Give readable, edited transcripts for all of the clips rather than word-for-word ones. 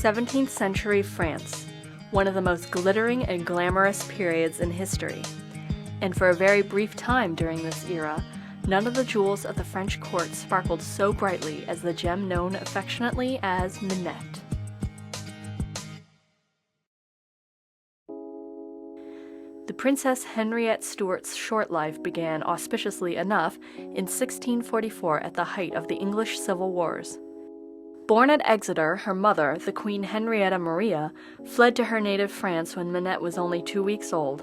17th century France, one of the most glittering and glamorous periods in history. And for a very brief time during this era, none of the jewels of the French court sparkled so brightly as the gem known affectionately as Minette. The Princess Henriette Stuart's short life began auspiciously enough in 1644 at the height of the English Civil Wars. Born at Exeter, her mother, the Queen Henrietta Maria, fled to her native France when Minette was only 2 weeks old.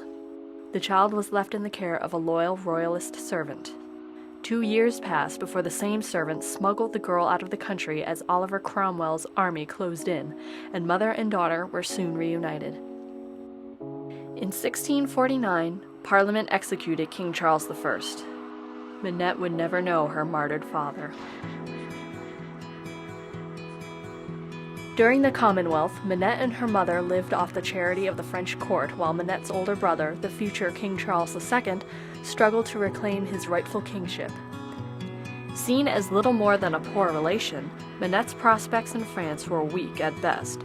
The child was left in the care of a loyal royalist servant. 2 years passed before the same servant smuggled the girl out of the country as Oliver Cromwell's army closed in, and mother and daughter were soon reunited. In 1649, Parliament executed King Charles I. Minette would never know her martyred father. During the Commonwealth, Minette and her mother lived off the charity of the French court while Minette's older brother, the future King Charles II, struggled to reclaim his rightful kingship. Seen as little more than a poor relation, Minette's prospects in France were weak at best.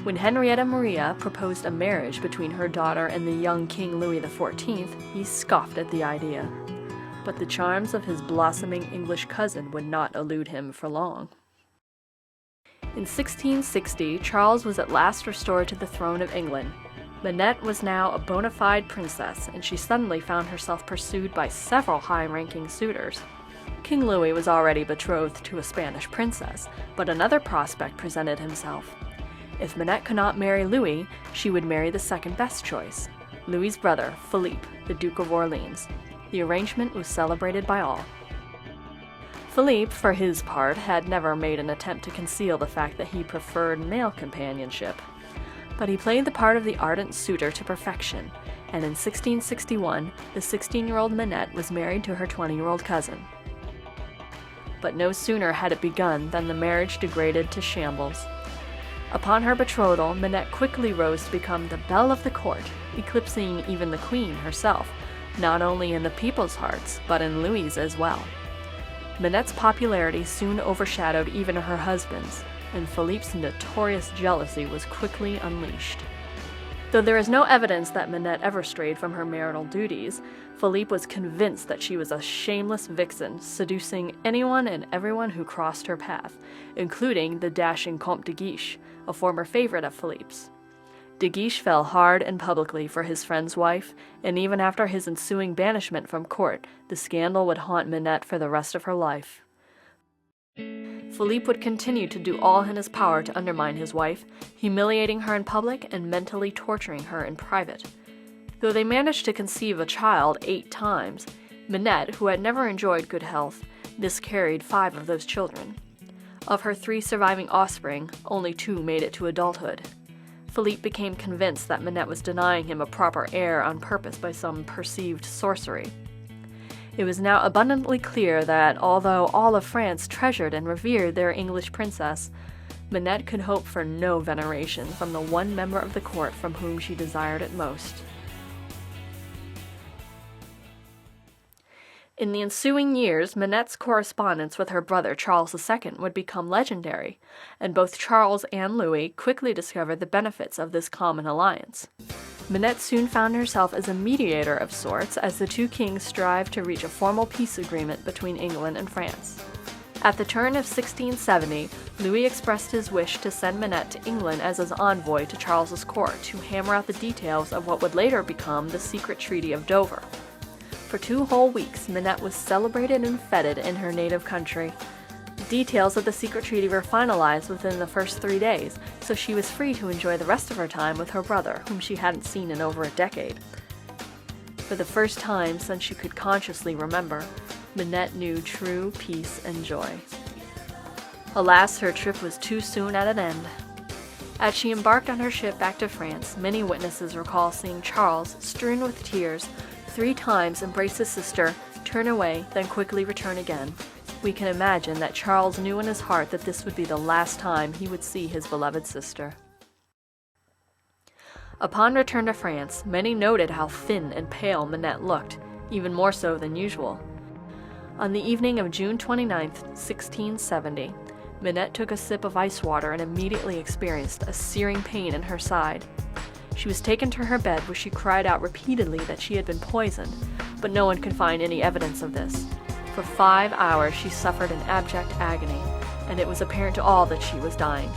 When Henrietta Maria proposed a marriage between her daughter and the young King Louis XIV, he scoffed at the idea. But the charms of his blossoming English cousin would not elude him for long. In 1660, Charles was at last restored to the throne of England. Minette was now a bona fide princess, and she suddenly found herself pursued by several high-ranking suitors. King Louis was already betrothed to a Spanish princess, but another prospect presented himself. If Minette could not marry Louis, she would marry the second-best choice, Louis's brother, Philippe, the Duke of Orleans. The arrangement was celebrated by all. Philippe, for his part, had never made an attempt to conceal the fact that he preferred male companionship. But he played the part of the ardent suitor to perfection, and in 1661, the 16-year-old Minette was married to her 20-year-old cousin. But no sooner had it begun than the marriage degraded to shambles. Upon her betrothal, Minette quickly rose to become the belle of the court, eclipsing even the queen herself, not only in the people's hearts, but in Louis's as well. Minette's popularity soon overshadowed even her husband's, and Philippe's notorious jealousy was quickly unleashed. Though there is no evidence that Minette ever strayed from her marital duties, Philippe was convinced that she was a shameless vixen, seducing anyone and everyone who crossed her path, including the dashing Comte de Guiche, a former favorite of Philippe's. De Guiche fell hard and publicly for his friend's wife, and even after his ensuing banishment from court, the scandal would haunt Minette for the rest of her life. Philippe would continue to do all in his power to undermine his wife, humiliating her in public and mentally torturing her in private. Though they managed to conceive a child 8 times, Minette, who had never enjoyed good health, miscarried 5 of those children. Of her 3 surviving offspring, only 2 made it to adulthood. Philippe became convinced that Minette was denying him a proper heir on purpose by some perceived sorcery. It was now abundantly clear that, although all of France treasured and revered their English princess, Minette could hope for no veneration from the one member of the court from whom she desired it most. In the ensuing years, Minette's correspondence with her brother Charles II would become legendary, and both Charles and Louis quickly discovered the benefits of this common alliance. Minette soon found herself as a mediator of sorts as the 2 kings strived to reach a formal peace agreement between England and France. At the turn of 1670, Louis expressed his wish to send Minette to England as his envoy to Charles's court to hammer out the details of what would later become the secret Treaty of Dover. For 2 whole weeks, Minette was celebrated and feted in her native country. The details of the secret treaty were finalized within the first 3 days, so she was free to enjoy the rest of her time with her brother, whom she hadn't seen in over a decade. For the first time since she could consciously remember, Minette knew true peace and joy. Alas, her trip was too soon at an end. As she embarked on her ship back to France, many witnesses recall seeing Charles, strewn with tears, 3 times embrace his sister, turn away, then quickly return again. We can imagine that Charles knew in his heart that this would be the last time he would see his beloved sister. Upon return to France, many noted how thin and pale Minette looked, even more so than usual. On the evening of June 29, 1670, Minette took a sip of ice water and immediately experienced a searing pain in her side. She was taken to her bed where she cried out repeatedly that she had been poisoned, but no one could find any evidence of this. For 5 hours she suffered in abject agony, and it was apparent to all that she was dying.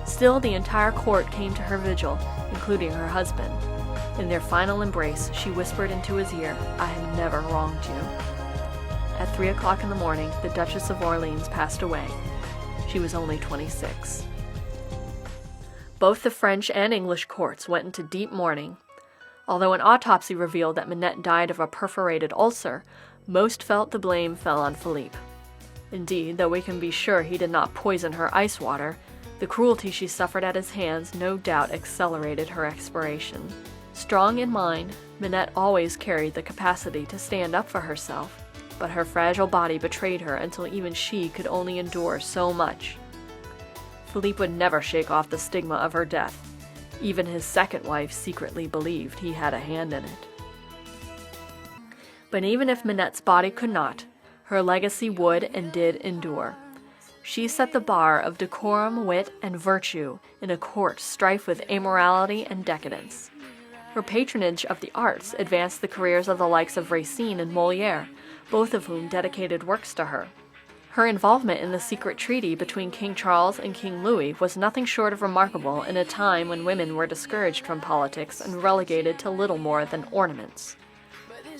Still, the entire court came to her vigil, including her husband. In their final embrace, she whispered into his ear, "I have never wronged you." At 3 o'clock in the morning, the Duchess of Orleans passed away. She was only 26. Both the French and English courts went into deep mourning. Although an autopsy revealed that Minette died of a perforated ulcer, most felt the blame fell on Philippe. Indeed, though we can be sure he did not poison her ice water, the cruelty she suffered at his hands no doubt accelerated her expiration. Strong in mind, Minette always carried the capacity to stand up for herself, but her fragile body betrayed her until even she could only endure so much. Philippe would never shake off the stigma of her death. Even his second wife secretly believed he had a hand in it. But even if Minette's body could not, her legacy would and did endure. She set the bar of decorum, wit, and virtue in a court strife with amorality and decadence. Her patronage of the arts advanced the careers of the likes of Racine and Molière, both of whom dedicated works to her. Her involvement in the secret treaty between King Charles and King Louis was nothing short of remarkable in a time when women were discouraged from politics and relegated to little more than ornaments.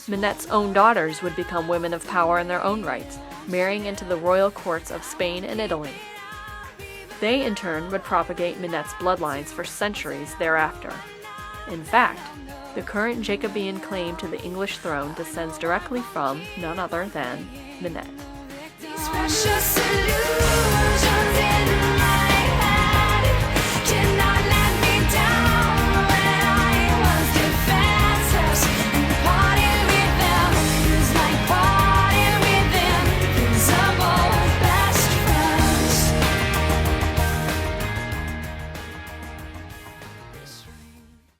Minette's own daughters would become women of power in their own rights, marrying into the royal courts of Spain and Italy. They, in turn, would propagate Minette's bloodlines for centuries thereafter. In fact, the current Jacobean claim to the English throne descends directly from none other than Minette. These precious illusions in